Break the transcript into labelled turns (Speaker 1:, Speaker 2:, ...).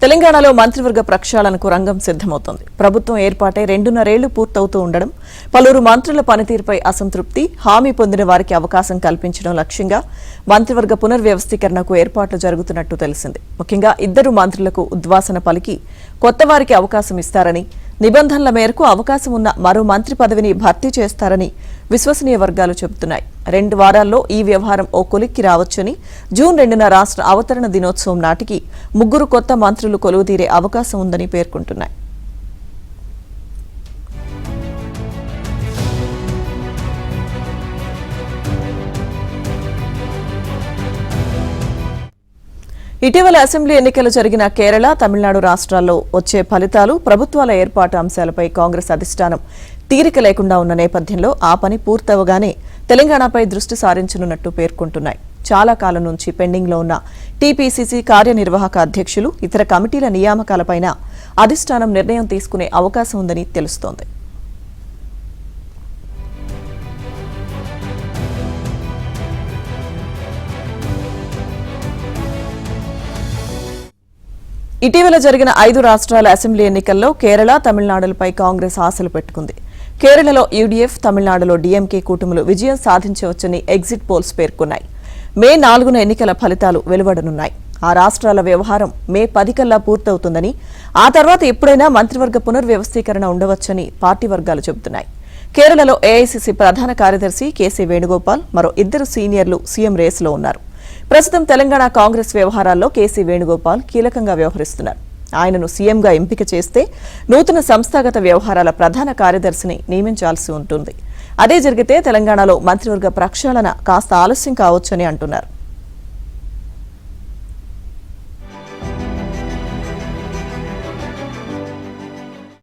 Speaker 1: తెలంగాణలో మంత్రివర్గ ప్రక్షాళనకు రంగం సిద్ధమవుతోంది. ప్రభుత్వం ఏర్పాటై 2.5 ఏళ్లు పూర్తవుతూ ఉండడం, పలువురు మంత్రుల పనితీరుపై అసంతృప్తి, హామీ పొందిన వారికి అవకాశం కల్పించడం లక్ష్యంగా మంత్రివర్గ పునర్వ్యవస్థీకరణకు ఏర్పాట్లు జరుగుతున్నట్టు తెలిసింది. ముఖ్యంగా 2 మంత్రులకు ఉద్వాసన పలికి కొత్త వారికి అవకాశం ఇస్తారని, నిబంధనల మేరకు అవకాశం ఉన్న మరో మంత్రి పదవిని భర్తీ చేస్తారని విశ్వసనీయ వర్గాలు చెబుతున్నాయి. 2 వారాల్లో ఈ వ్యవహారం ఓ కొలిక్కి రావచ్చని, జూన్ 2న రాష్ట్ర అవతరణ దినోత్సవం నాటికి 3 కొత్త మంత్రులు కొలువుదీరే అవకాశం ఉందని పేర్కొంటున్నాయి. ఇటీవల అసెంబ్లీ ఎన్నికలు జరిగిన కేరళ, తమిళనాడు రాష్ట్రాల్లో వచ్చే ఫలితాలు, ప్రభుత్వాల ఏర్పాటు అంశాలపై కాంగ్రెస్ అధిష్టానం తీరిక లేకుండా ఉన్న నేపథ్యంలో ఆ పని పూర్తవగానే తెలంగాణపై దృష్టి సారించనున్నట్టు పేర్కొంటున్నాయి. చాలా కాలం నుంచి పెండింగ్లో ఉన్న టీపీసీసీ కార్యనిర్వాహక అధ్యక్షులు, ఇతర కమిటీల నియామకాలపైన అధిష్టానం నిర్ణయం తీసుకునే అవకాశం ఉందని తెలుస్తోంది. ఇటీవల జరిగిన 5 రాష్ట్రాల అసెంబ్లీ ఎన్నికల్లో కేరళ, తమిళనాడులపై కాంగ్రెస్ ఆశలు పెట్టుకుంది. కేరళలో యూడీఎఫ్, తమిళనాడులో డీఎంకే కూటములు విజయం సాధించవచ్చని ఎగ్జిట్ పోల్స్ పేర్కొన్నాయి. మే 4న ఎన్నికల ఫలితాలు వెలువడనున్నాయి. ఆ రాష్ట్రాల వ్యవహారం మే 10 కల్లా పూర్తవుతుందని, ఆ తర్వాత ఎప్పుడైనా మంత్రివర్గ పునర్వ్యవస్థీకరణ ఉండవచ్చని పార్టీ వర్గాలు చెబుతున్నాయి. కేరళలో ఏఐసీసీ ప్రధాన కార్యదర్శి కేసీ వేణుగోపాల్, మరో 2 సీనియర్లు సీఎం రేసులో ఉన్నారు. ప్రస్తుతం తెలంగాణ కాంగ్రెస్ వ్యవహారాల్లో కేసీ వేణుగోపాల్ కీలకంగా వ్యవహరిస్తున్నారు. ఆయనను సీఎంగా ఎంపిక చేస్తే నూతన సంస్థాగత వ్యవహారాల ప్రధాన కార్యదర్శిని నియమించాల్సి ఉంటుంది. అదే జరిగితే తెలంగాణలో మంత్రివర్గ ప్రక్షాళన కాస్త ఆలస్యం కావచ్చని అంటున్నారు.